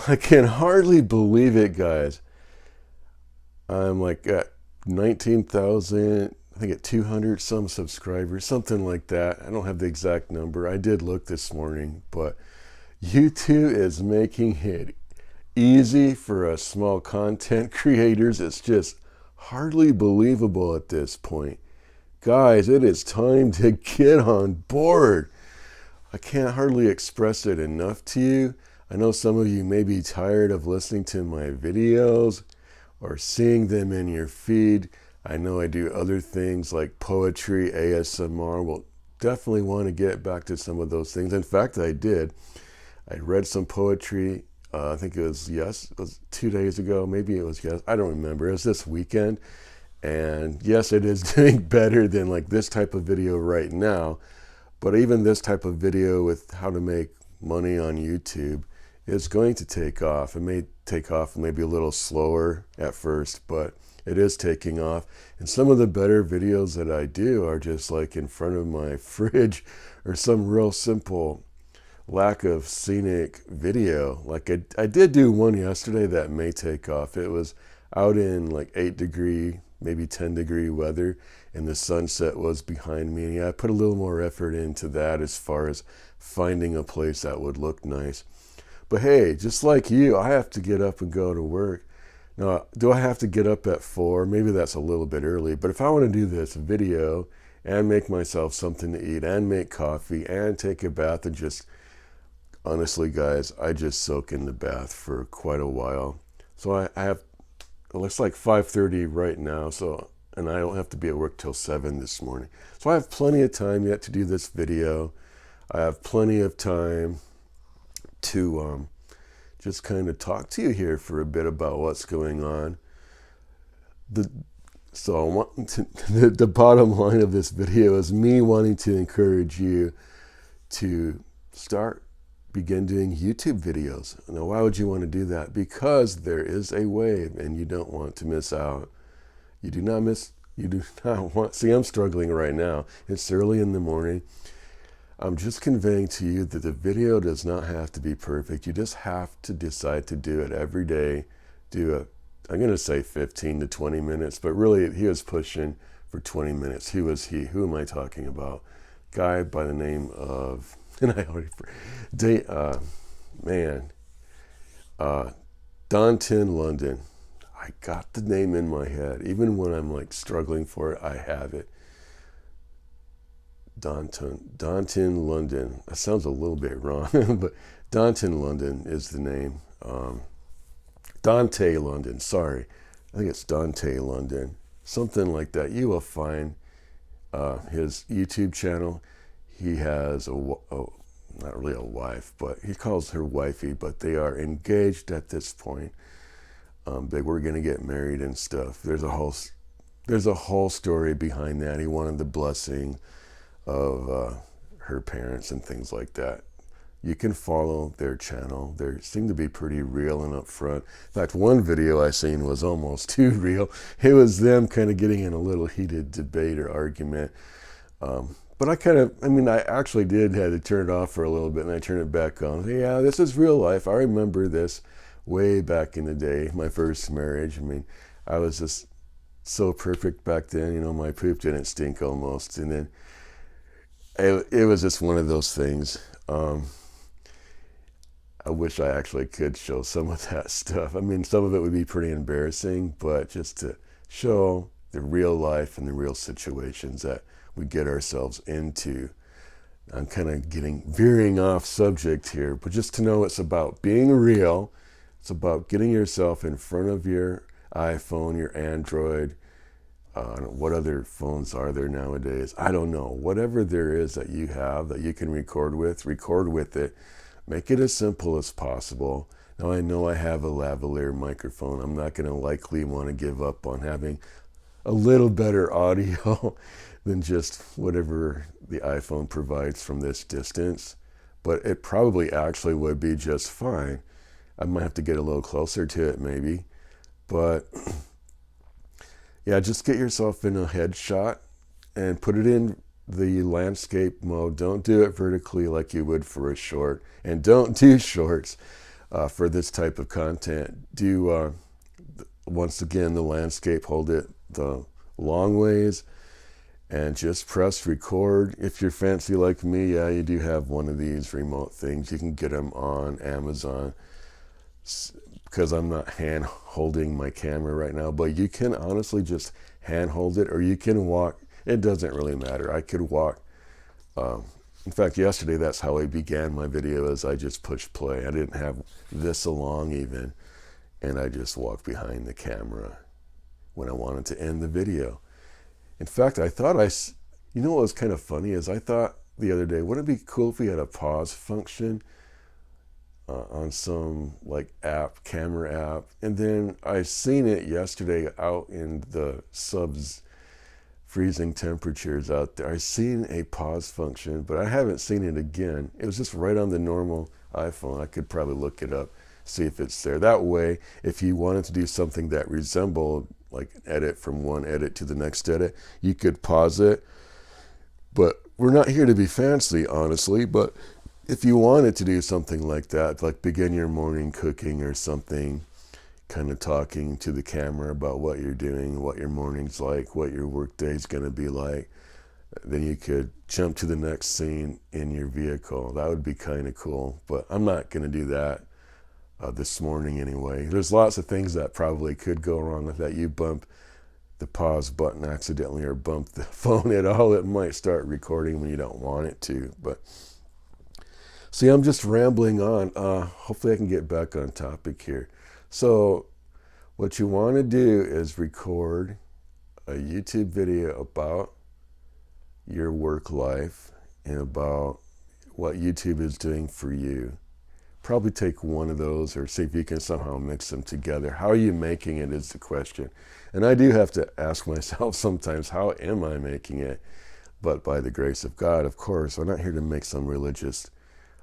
I can hardly believe it, guys. I'm like at 19,000, I think at 200 some subscribers, something like that. I don't have the exact number. I did look this morning, but YouTube is making it easy for us small content creators. It's just hardly believable at this point. Guys, it is time to get on board. I can't hardly express it enough to you. I know some of you may be tired of listening to my videos or seeing them in your feed. I know I do other things like poetry, ASMR. Well, definitely want to get back to some of those things. In fact, I did. I read some poetry. I think it was 2 days ago. Maybe it was yes. I don't remember. It was this weekend. And yes, it is doing better than like this type of video right now. But even this type of video with how to make money on YouTube is going to take off. It may take off maybe a little slower at first, but it is taking off. And some of the better videos that I do are just like in front of my fridge or some real simple lack of scenic video. Like I did do one yesterday that may take off. It was out in like 8 degree, maybe 10 degree weather, and the sunset was behind me. And yeah, I put a little more effort into that as far as finding a place that would look nice. But hey, just like you, I have to get up and go to work. Now, do I have to get up at 4? Maybe that's a little bit early. But if I want to do this video and make myself something to eat and make coffee and take a bath and just, honestly, guys, I just soak in the bath for quite a while. So I have, it looks like 5:30 right now. And I don't have to be at work till 7 this morning. So I have plenty of time yet to do this video. I have plenty of time to just kind of talk to you here for a bit about what's going on. So I want the bottom line of this video is me wanting to encourage you to begin doing YouTube videos. Now, why would you want to do that? Because there is a wave and you don't want to miss out. You do not want, see, I'm struggling right now. It's early in the morning. I'm just conveying to you that the video does not have to be perfect. You just have to decide to do it every day. I'm going to say 15 to 20 minutes, but really he was pushing for 20 minutes. Who was he? Who am I talking about? Guy by the name of, and I already, Donton London. I got the name in my head. Even when I'm like struggling for it, I have it. Donton London. That sounds a little bit wrong, but Donton London is the name. Dante London, sorry. I think it's Dante London. Something like that. You will find his YouTube channel. He has not really a wife, but he calls her wifey, but they are engaged at this point. They were going to get married and stuff. There's a whole story behind that. He wanted the blessing of her parents and things like that. You can follow their channel. They seem to be pretty real and upfront. In fact, one video I seen was almost too real. It was them kind of getting in a little heated debate or argument. But I actually did have to turn it off for a little bit and I turned it back on. Yeah, this is real life. I remember this way back in the day, my first marriage. I mean, I was just so perfect back then. You know, my poop didn't stink almost. And then it was just one of those things. I wish I actually could show some of that stuff. I mean, some of it would be pretty embarrassing, but just to show the real life and the real situations that we get ourselves into. I'm kind of veering off subject here, but just to know it's about being real. It's about getting yourself in front of your iPhone, your Android. What other phones are there nowadays? I don't know. Whatever there is that you have that you can record with it. Make it as simple as possible. Now, I know I have a lavalier microphone. I'm not going to likely want to give up on having a little better audio than just whatever the iPhone provides from this distance. But it probably actually would be just fine. I might have to get a little closer to it maybe. But yeah, just get yourself in a headshot and put it in the landscape mode. Don't do it vertically like you would for a short. And don't do shorts. for this type of content. Do once again the landscape, hold it the long ways, and just press record. If you're fancy like me, yeah, you do have one of these remote things. You can get them on Amazon, because I'm not hand holding my camera right now, but you can honestly just hand hold it, or you can walk. It doesn't really matter. I could walk. In fact, yesterday, that's how I began my video, as I just pushed play. I didn't have this along even, and I just walked behind the camera when I wanted to end the video. In fact, I thought you know what was kind of funny is I thought the other day, wouldn't it be cool if we had a pause function on some like app, camera app? And then I seen it yesterday out in the freezing temperatures out there. I seen a pause function, but I haven't seen it again. It was just right on the normal iPhone. I could probably look it up, see if it's there. That way, if you wanted to do something that resembled like an edit from one edit to the next edit, you could pause it. But we're not here to be fancy, honestly, but if you wanted to do something like that, like begin your morning cooking or something, kind of talking to the camera about what you're doing, what your morning's like, what your work day's going to be like, then you could jump to the next scene in your vehicle. That would be kind of cool, but I'm not going to do that this morning anyway. There's lots of things that probably could go wrong with that. You bump the pause button accidentally or bump the phone at all, it might start recording when you don't want it to. But see, I'm just rambling on. Hopefully I can get back on topic here. So what you want to do is record a YouTube video about your work life and about what YouTube is doing for you. Probably take one of those, or see if you can somehow mix them together. How are you making it is the question. And I do have to ask myself sometimes, how am I making it? But by the grace of God, of course. I'm not here to make some religious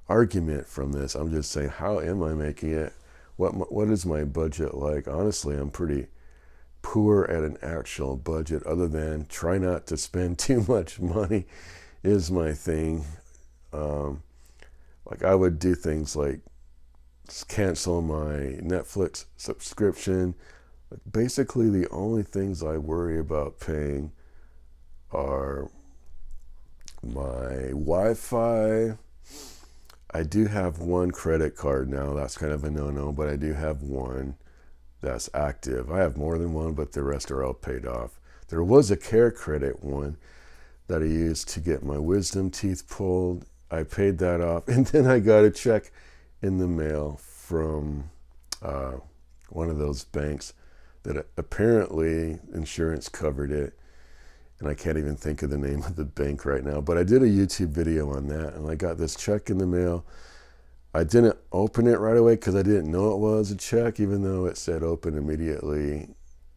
argument from this. I'm just saying, how am I making it? What is my budget like? Honestly, I'm pretty poor at an actual budget, other than try not to spend too much money is my thing. Like I would do things like cancel my Netflix subscription. Basically, the only things I worry about paying are my Wi-Fi. I do have one credit card now. That's kind of a no-no, but I do have one that's active. I have more than one, but the rest are all paid off. There was a Care Credit one that I used to get my wisdom teeth pulled. I paid that off, and then I got a check in the mail from one of those banks that apparently insurance covered it, and I can't even think of the name of the bank right now, but I did a YouTube video on that, and I got this check in the mail. I didn't open it right away because I didn't know it was a check, even though it said open immediately.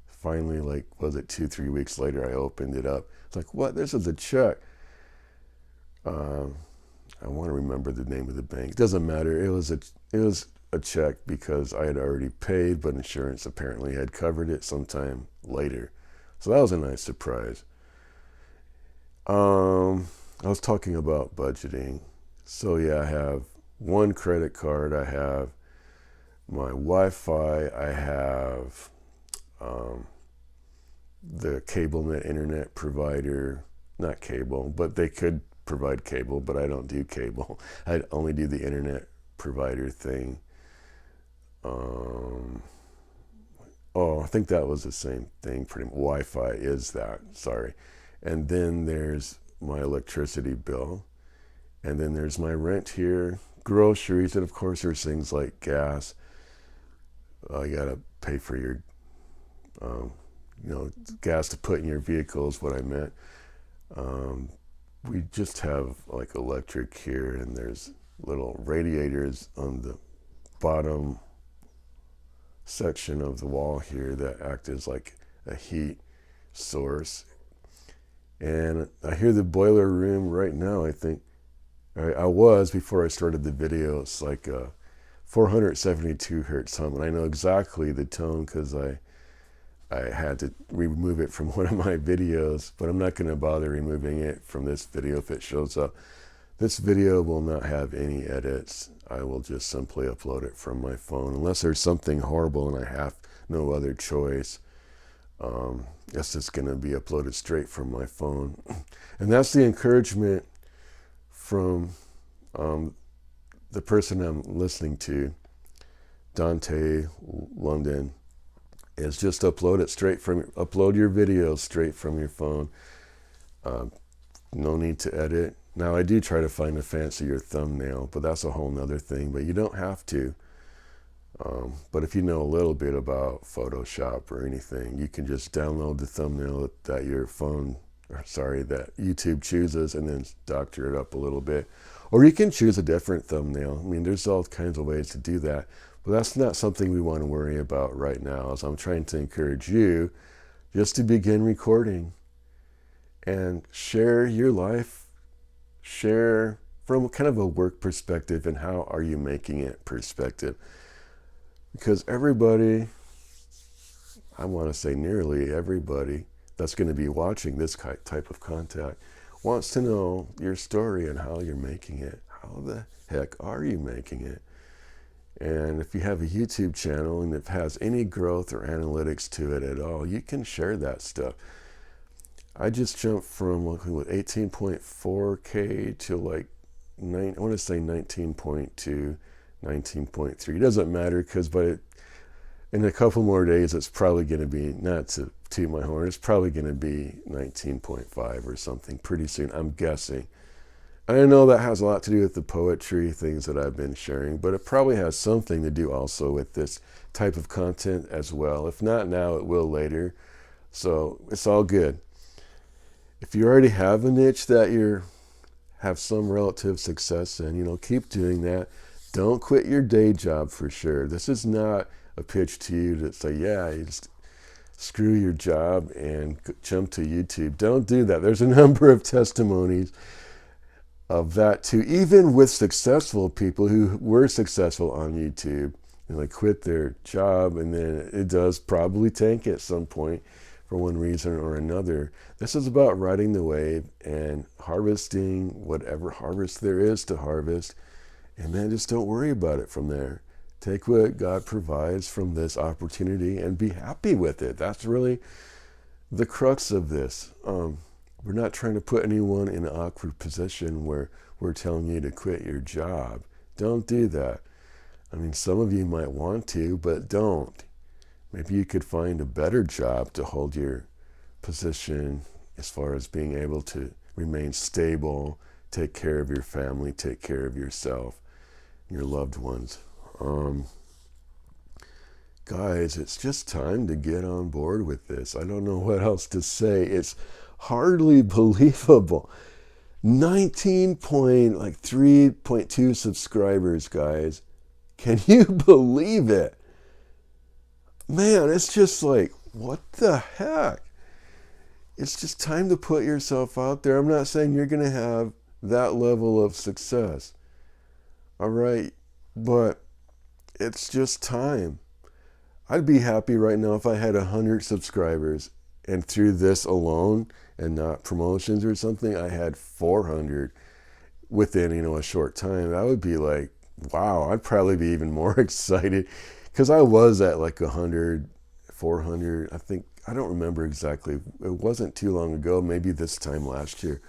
Finally, like, was it 2-3 weeks later, I opened it up. It's like, what? This is a check. I want to remember the name of the bank. It doesn't matter. It was a check because I had already paid, but insurance apparently had covered it sometime later. So that was a nice surprise. I was talking about budgeting. So yeah, I have one credit card. I have my Wi-Fi. I have the cable net internet provider. Not cable, but they could provide cable, but I don't do cable. I only do the internet provider thing. I think that was the same thing. Pretty much. Wi-Fi is that. Sorry. And then there's my electricity bill, and then there's my rent here, groceries, and of course there's things like gas. You gotta pay for your, gas to put in your vehicle is what I meant. We just have like electric here, and there's little radiators on the bottom section of the wall here that act as like a heat source. And I hear the boiler room right now. I think I was before I started the video. It's like 472 hertz hum, and I know exactly the tone because I had to remove it from one of my videos, but I'm not going to bother removing it from this video if it shows up. This video will not have any edits. I will just simply upload it from my phone, unless there's something horrible and I have no other choice. Yes, it's going to be uploaded straight from my phone. And that's the encouragement from the person I'm listening to, Dante London, is just upload your videos straight from your phone. No need to edit. Now, I do try to find a fancier thumbnail, but that's a whole nother thing, but you don't have to. But if you know a little bit about Photoshop or anything, you can just download the thumbnail that that YouTube chooses and then doctor it up a little bit. Or you can choose a different thumbnail. I mean, there's all kinds of ways to do that, but that's not something we want to worry about right now, as I'm trying to encourage you just to begin recording and share your life, share from kind of a work perspective and how are you making it perspective. Because everybody, I want to say nearly everybody that's going to be watching this type of content wants to know your story and how you're making it. How the heck are you making it? And if you have a YouTube channel and it has any growth or analytics to it at all, you can share that stuff. I just jumped from 18.4K to like I want to say 19.2, 19.3. It doesn't matter, because in a couple more days, it's probably going to be, not to toot my horn, it's probably going to be 19.5 or something pretty soon, I'm guessing. I know that has a lot to do with the poetry things that I've been sharing, but it probably has something to do also with this type of content as well. If not now, it will later. So it's all good. If you already have a niche that you have some relative success in, keep doing that. Don't quit your day job for sure. This is not a pitch to you to say, you just screw your job and jump to YouTube. Don't do that. There's a number of testimonies of that too, even with successful people who were successful on YouTube, they quit their job and then it does probably tank at some point for one reason or another. This is about riding the wave and harvesting whatever harvest there is to harvest, and then just don't worry about it from there. Take what God provides from this opportunity and be happy with it. That's really the crux of this. We're not trying to put anyone in an awkward position where we're telling you to quit your job. Don't do that. I mean, some of you might want to, but don't. Maybe you could find a better job to hold your position as far as being able to remain stable, take care of your family, take care of yourself, your loved ones. Guys, it's just time to get on board with this. I don't know what else to say. It's hardly believable. 3.2 subscribers, guys. Can you believe it? Man, it's just like, what the heck? It's just time to put yourself out there. I'm not saying you're going to have that level of success. All right, but it's just time. I'd be happy right now if I had 100 subscribers and through this alone and not promotions or something, I had 400 within, a short time. That would be like, wow, I'd probably be even more excited, because I was at like 100, 400, I don't remember exactly. It wasn't too long ago, maybe this time last year.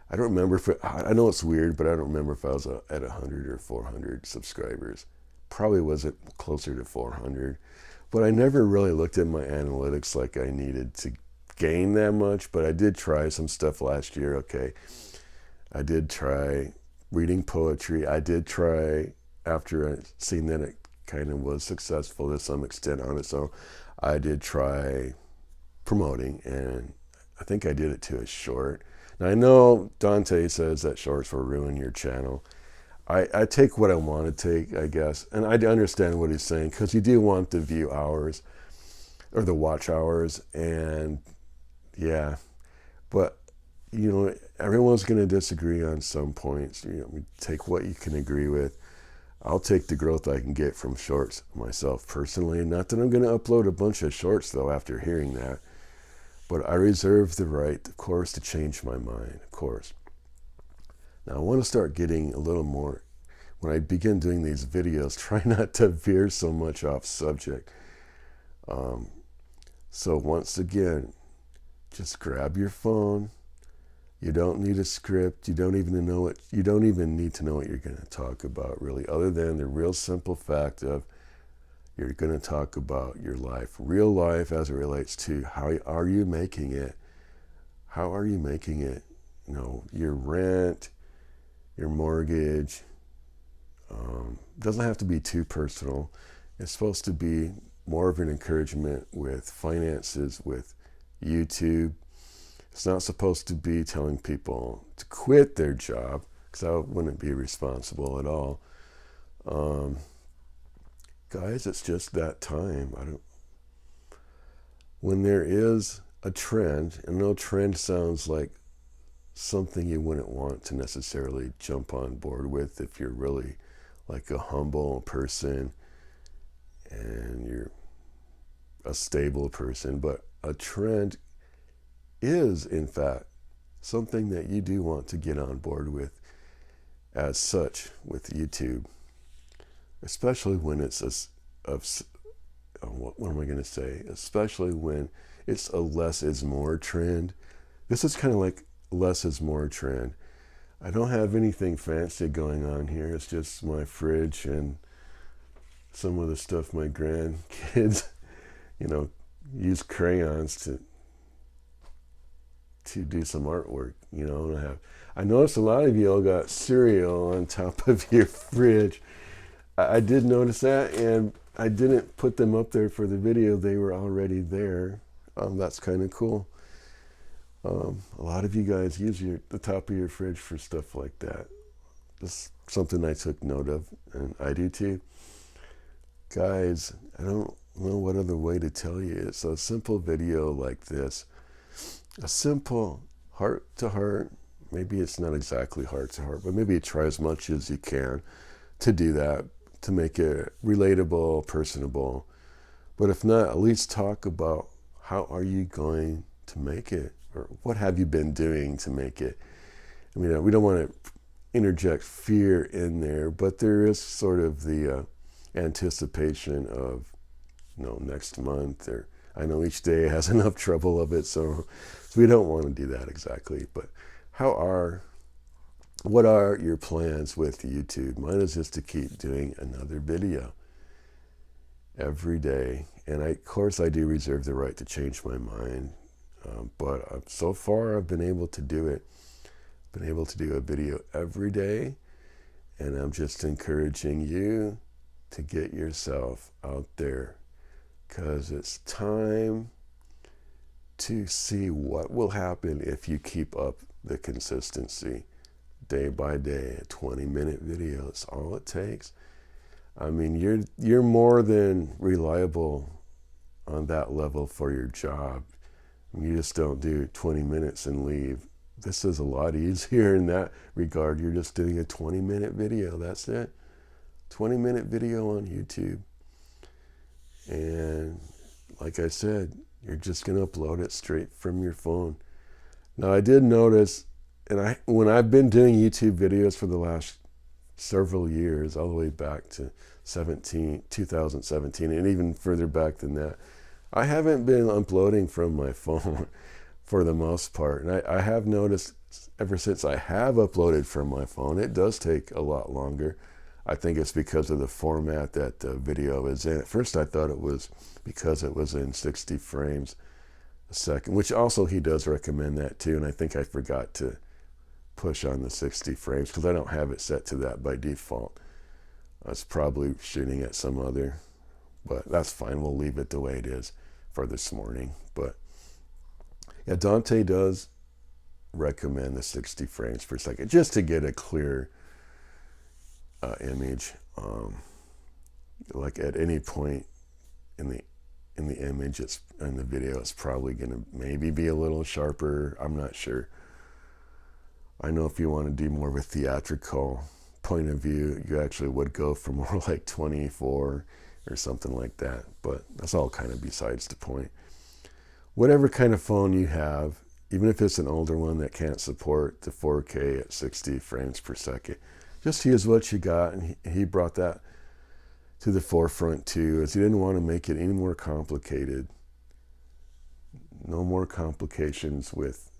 I don't remember I know it's weird, but I don't remember if I was at 100 or 400 subscribers. Probably wasn't closer to 400, but I never really looked at my analytics like I needed to gain that much, but I did try some stuff last year. Okay, I did try reading poetry. I did try, after I seen that it kind of was successful to some extent on its own, I did try promoting, and I think I did it to a short. Now, I know Dante says that shorts will ruin your channel. I take what I want to take, I guess, and I understand what he's saying, because you do want the view hours or the watch hours, and yeah, but everyone's going to disagree on some points. Take what you can agree with. I'll take the growth I can get from shorts myself personally. Not that I'm going to upload a bunch of shorts though after hearing that, but I reserve the right, of course, to change my mind, of course. Now I want to start getting a little more, when I begin doing these videos, try not to veer so much off subject. So once again, just grab your phone. You don't need a script. You don't even need to know what you're going to talk about, really, other than the real simple fact of you're going to talk about your life, real life, as it relates to how are you making it? How are you making it? You know, your rent, your mortgage. Doesn't have to be too personal. It's supposed to be more of an encouragement with finances, with YouTube. It's not supposed to be telling people to quit their job, because that wouldn't be responsible at all. Guys, it's just that time. When there is a trend, and no trend sounds like something you wouldn't want to necessarily jump on board with if you're really like a humble person and you're a stable person, but a trend is in fact something that you do want to get on board with as such with YouTube, especially when it's what am I going to say? Especially when it's a less is more trend. This is kind of like less is more trend. I don't have anything fancy going on here. It's just my fridge and some of the stuff my grandkids, use crayons to do some artwork. And I noticed a lot of you all got cereal on top of your fridge. I did notice that, and I didn't put them up there for the video. They were already there. That's kind of cool. A lot of you guys use the top of your fridge for stuff like that. Just something I took note of, and I do too. Guys, I don't know what other way to tell you. It's a simple video like this. A simple heart-to-heart. Maybe it's not exactly heart-to-heart, but maybe try as much as you can to do that, to make it relatable, personable. But if not, at least talk about how are you going to make it, or what have you been doing to make it. I mean, we don't want to interject fear in there, but there is sort of the anticipation of, next month, or I know each day has enough trouble of it, so we don't want to do that exactly. But what are your plans with YouTube? Mine is just to keep doing another video every day. And of course I do reserve the right to change my mind. But so far I've been able to do it. Been able to do a video every day. And I'm just encouraging you to get yourself out there, because it's time to see what will happen if you keep up the consistency. Day by day, a 20-minute video. It's all it takes. I mean, you're more than reliable on that level for your job. You just don't do 20 minutes and leave. This is a lot easier in that regard. You're just doing a 20-minute video. That's it. 20-minute video on YouTube. And like I said, you're just going to upload it straight from your phone. Now, I did notice, and when I've been doing YouTube videos for the last several years, all the way back to 2017, and even further back than that, I haven't been uploading from my phone for the most part. And I have noticed ever since I have uploaded from my phone, it does take a lot longer. I think it's because of the format that the video is in. At first I thought it was because it was in 60 frames a second, which also he does recommend that too. And I think I forgot to push on the 60 frames because I don't have it set to that by default. I was probably shooting at some other, but that's fine. We'll leave it the way it is for this morning. But yeah, Dante does recommend the 60 frames per second just to get a clear image. Like at any point in the image, in the video, it's probably going to maybe be a little sharper. I'm not sure. I know if you want to do more of a theatrical point of view, you actually would go for more like 24 or something like that. But that's all kind of besides the point. Whatever kind of phone you have, even if it's an older one that can't support the 4K at 60 frames per second. Just use what you got, and he brought that to the forefront too, as he didn't want to make it any more complicated. No more complications with,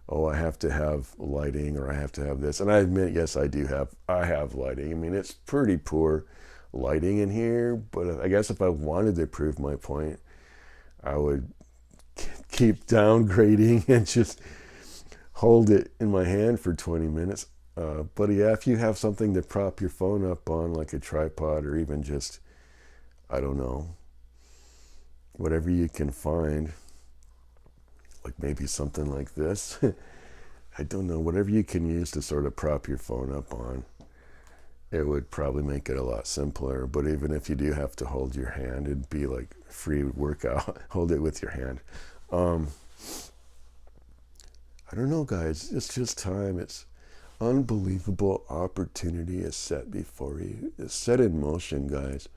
oh, I have to have lighting, or I have to have this. And I admit, yes, I have lighting. I mean, it's pretty poor lighting in here, but I guess if I wanted to prove my point, I would keep downgrading and just hold it in my hand for 20 minutes. But yeah, if you have something to prop your phone up on, like a tripod, or even just, I don't know, whatever you can find, like maybe something like this. I don't know, whatever you can use to sort of prop your phone up on, it would probably make it a lot simpler. But even if you do have to hold your hand, it'd be like free workout. Hold it with your hand. I don't know, guys. It's just time. It's unbelievable opportunity is set before you. It's set in motion, guys.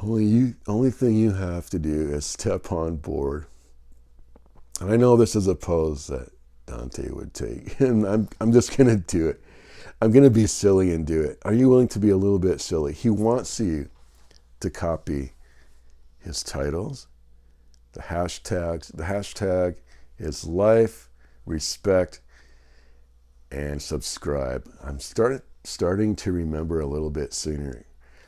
Only thing you have to do is step on board. And I know this is a pose that Dante would take, and I'm just gonna do it. I'm gonna be silly and do it. Are you willing to be a little bit silly? He wants you to copy his titles, the hashtags. The hashtag is life, respect, and subscribe. I'm starting to remember a little bit sooner.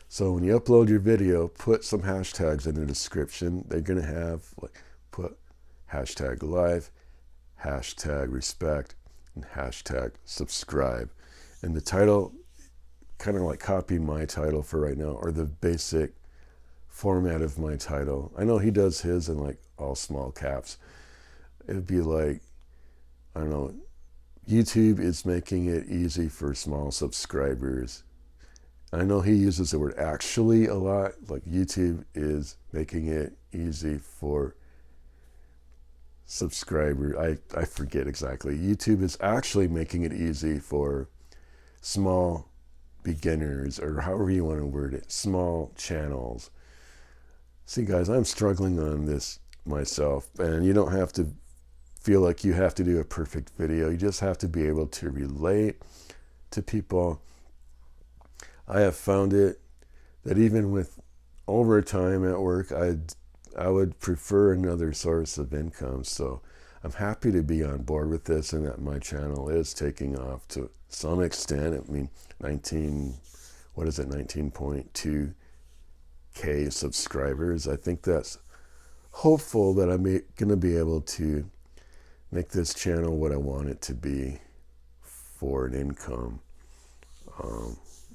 So when you upload your video, put some hashtags in the description. They're gonna have, like, put hashtag life, hashtag respect, and hashtag subscribe. And the title, kind of like copy my title for right now, or the basic format of my title. I know he does his in like all small caps. It'd be like, I don't know, YouTube is making it easy for small subscribers. I know he uses the word actually a lot, like YouTube is making it easy for subscribers. I forget exactly. YouTube is actually making it easy for small beginners, or however you want to word it, small channels. See, guys, I'm struggling on this myself, and you don't have to feel like you have to do a perfect video. You just have to be able to relate to people. I have found it that even with overtime at work, I would prefer another source of income. So I'm happy to be on board with this, and that my channel is taking off to some extent. I mean, 19.2K subscribers. I think that's hopeful that I'm going to be able to make this channel what I want it to be for an income.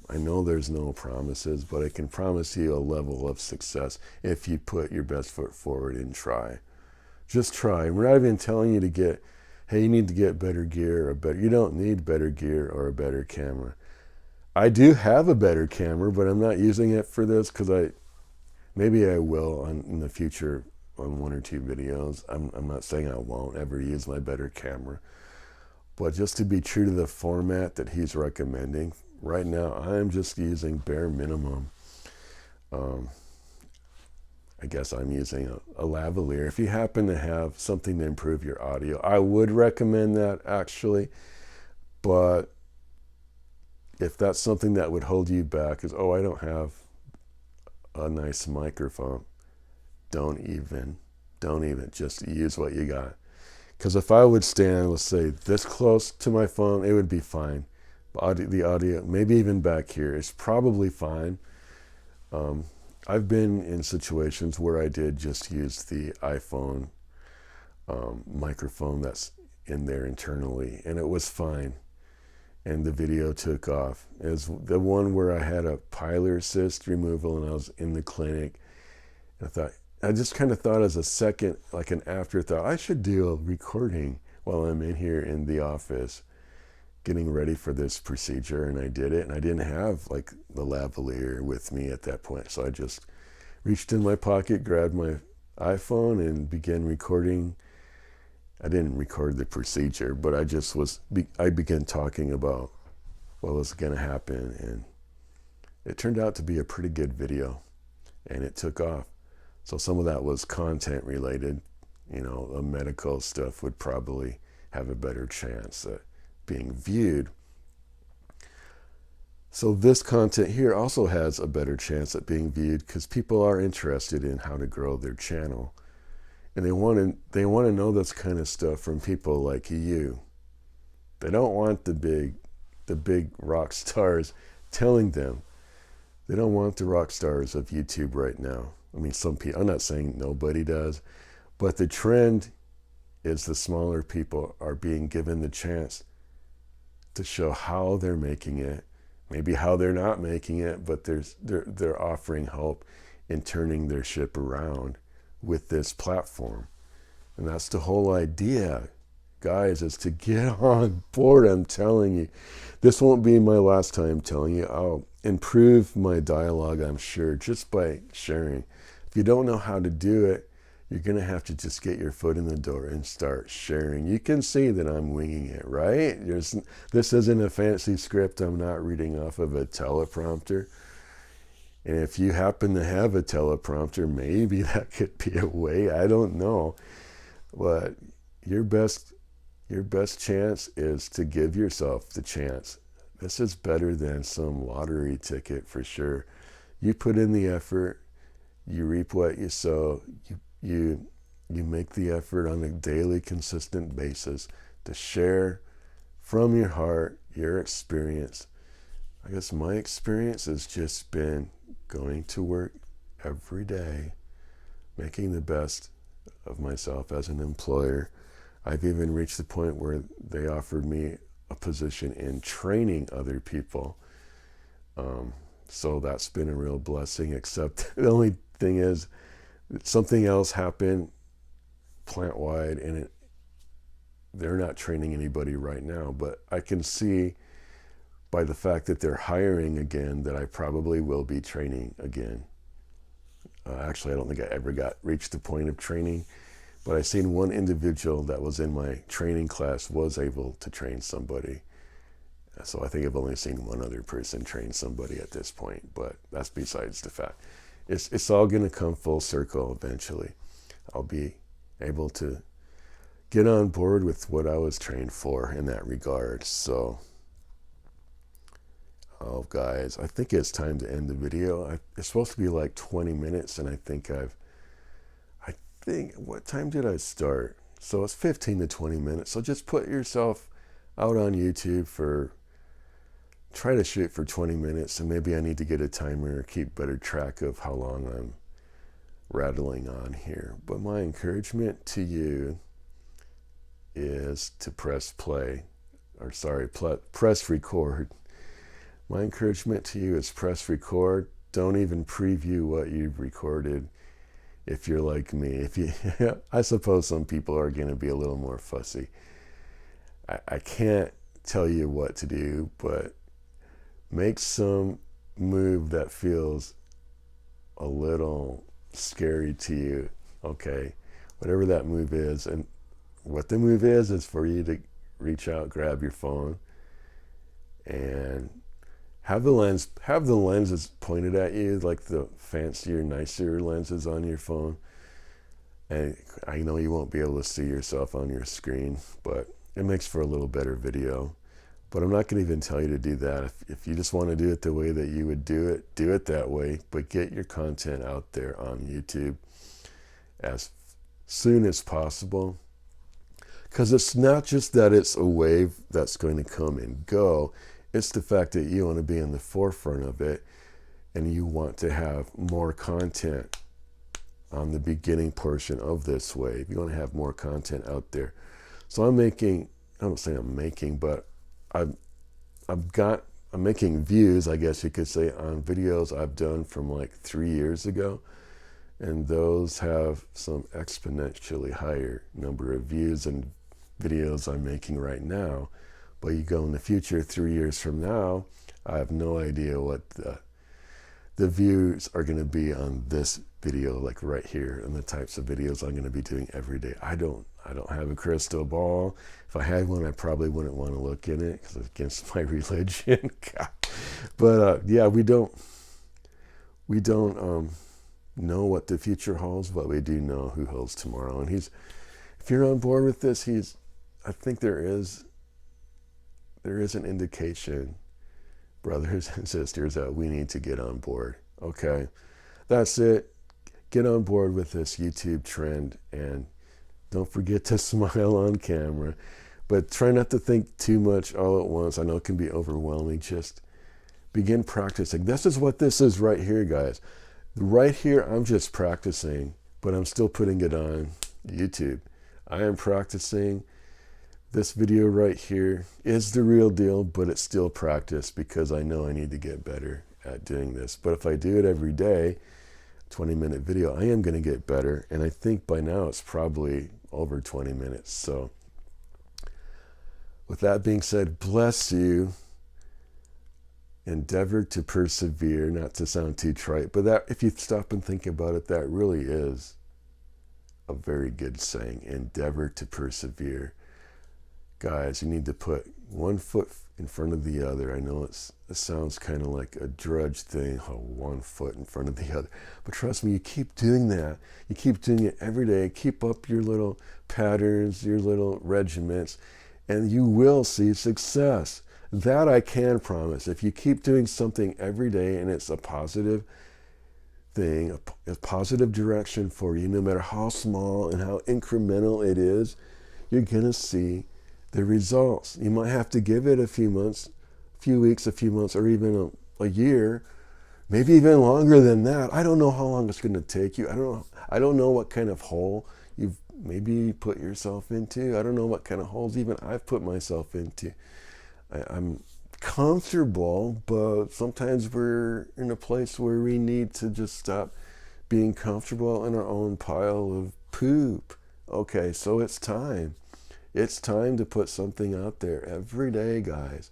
I know there's no promises, but I can promise you a level of success if you put your best foot forward and try. Just try. We're not even telling you to get, hey, you need to get better gear or better. You don't need better gear or a better camera. I do have a better camera, but I'm not using it for this because maybe I will in the future on one or two videos. I'm not saying I won't ever use my better camera, but just to be true to the format that he's recommending, right now I'm just using bare minimum. I guess I'm using a lavalier. If you happen to have something to improve your audio, I would recommend that actually. But if that's something that would hold you back, is, oh, I don't have a nice microphone, don't even just use what you got. Because if I would stand, let's say, this close to my phone, it would be fine. The audio, maybe even back here, is probably fine. I've been in situations where I did just use the iPhone microphone that's in there internally, and it was fine. And the video took off. It was the one where I had a pilar cyst removal and I was in the clinic. I just kind of thought as a second, like an afterthought, I should do a recording while I'm in here in the office getting ready for this procedure, and I did it, and I didn't have like the lavalier with me at that point, so I just reached in my pocket, grabbed my iPhone, and began recording. I didn't record the procedure, but I began talking about what was going to happen, and it turned out to be a pretty good video, and it took off. So some of that was content related, The medical stuff would probably have a better chance at being viewed. So this content here also has a better chance at being viewed because people are interested in how to grow their channel. And they want to know this kind of stuff from people like you. They don't want the big rock stars telling them. They don't want the rock stars of YouTube right now. I mean, some people, I'm not saying nobody does, but the trend is the smaller people are being given the chance to show how they're making it, maybe how they're not making it, but they're offering help in turning their ship around with this platform. And that's the whole idea, guys, is to get on board. I'm telling you, this won't be my last time telling you. I'll improve my dialogue, I'm sure, just by sharing. If you don't know how to do it, you're going to have to just get your foot in the door and start sharing. You can see that I'm winging it, right? This isn't a fancy script. I'm not reading off of a teleprompter. And if you happen to have a teleprompter, maybe that could be a way. I don't know. But your best chance is to give yourself the chance. This is better than some lottery ticket for sure. You put in the effort, you reap what you sow. You make the effort on a daily, consistent basis to share from your heart your experience. I guess my experience has just been going to work every day, making the best of myself as an employer. I've even reached the point where they offered me a position in training other people. So that's been a real blessing, except the only thing is something else happened plant-wide, and they're not training anybody right now, but I can see by the fact that they're hiring again that I probably will be training again. Actually, I don't think I ever reached the point of training, but I seen one individual that was in my training class was able to train somebody. So I think I've only seen one other person train somebody at this point, but that's besides the fact. It's all going to come full circle eventually. I'll be able to get on board with what I was trained for in that regard. So, oh guys, I think it's time to end the video. It's supposed to be like 20 minutes, and I think what time did I start? So it's 15 to 20 minutes. So just put yourself out on YouTube try to shoot for 20 minutes, and maybe I need to get a timer or keep better track of how long I'm rattling on here. But my encouragement to you is to press record. My encouragement to you is press record. Don't even preview what you've recorded if you're like me. I suppose some people are going to be a little more fussy. I can't tell you what to do, but make some move that feels a little scary to you, okay? Whatever that move is. And what the move is for you to reach out, grab your phone, and have the lenses pointed at you, like the fancier, nicer lenses on your phone. And I know you won't be able to see yourself on your screen, but it makes for a little better video. But I'm not going to even tell you to do that. If you just want to do it the way that you would do it that way. But get your content out there on YouTube as soon as possible. Because it's not just that it's a wave that's going to come and go. It's the fact that you want to be in the forefront of it, and you want to have more content on the beginning portion of this wave. You want to have more content out there. So I'm making views, I guess you could say, on videos I've done from like 3 years ago. And those have some exponentially higher number of views than videos I'm making right now. But you go in the future, 3 years from now, I have no idea what the views are going to be on this video, like right here, and the types of videos I'm going to be doing every day. I don't have a crystal ball. If I had one, I probably wouldn't want to look in it because it's against my religion. But yeah, we don't know what the future holds, but we do know who holds tomorrow. And if you're on board with this, I think there is an indication, brothers and sisters, that we need to get on board. Okay, that's it. Get on board with this YouTube trend, and don't forget to smile on camera. But try not to think too much all at once. I know it can be overwhelming. Just begin practicing. This is what this is right here, guys. Right here, I'm just practicing, but I'm still putting it on YouTube. I am practicing. This video right here is the real deal, but it's still practice because I know I need to get better at doing this. But if I do it every day, 20-minute video, I am going to get better. And I think by now it's probably over 20 minutes. So with that being said, bless you. Endeavor to persevere, not to sound too trite, but that, if you stop and think about it, that really is a very good saying. Endeavor to persevere. Guys, you need to put one foot in front of the other. I know it sounds kind of like a drudge thing, one foot in front of the other. But trust me, you keep doing that. You keep doing it every day. Keep up your little patterns, your little regiments, and you will see success. That I can promise. If you keep doing something every day and it's a positive thing, a positive direction for you, no matter how small and how incremental it is, you're going to see the results. You might have to give it a few months, a few weeks, a few months, or even a year, maybe even longer than that. I don't know how long it's going to take you. I don't know what kind of hole you've maybe put yourself into. I don't know what kind of holes even I've put myself into. I'm comfortable, but sometimes we're in a place where we need to just stop being comfortable in our own pile of poop. Okay, so it's time. It's time to put something out there every day, guys.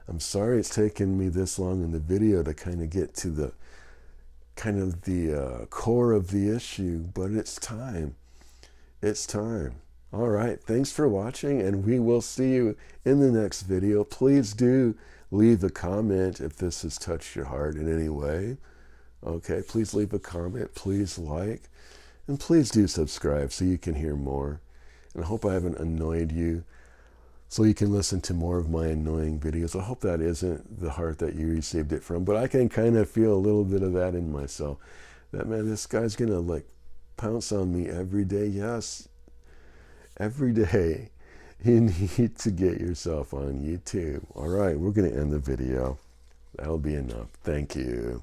I'm sorry it's taken me this long in the video to kind of get to the core of the issue, but it's time. It's time. All right, thanks for watching, and we will see you in the next video. Please do leave a comment if this has touched your heart in any way. Okay, please leave a comment, please like, and please do subscribe so you can hear more. And I hope I haven't annoyed you so you can listen to more of my annoying videos. I hope that isn't the heart that you received it from, but I can kind of feel a little bit of that in myself. That, man, this guy's gonna like pounce on me every day. Yes. Every day, you need to get yourself on YouTube. All right, we're going to end the video. That'll be enough. Thank you.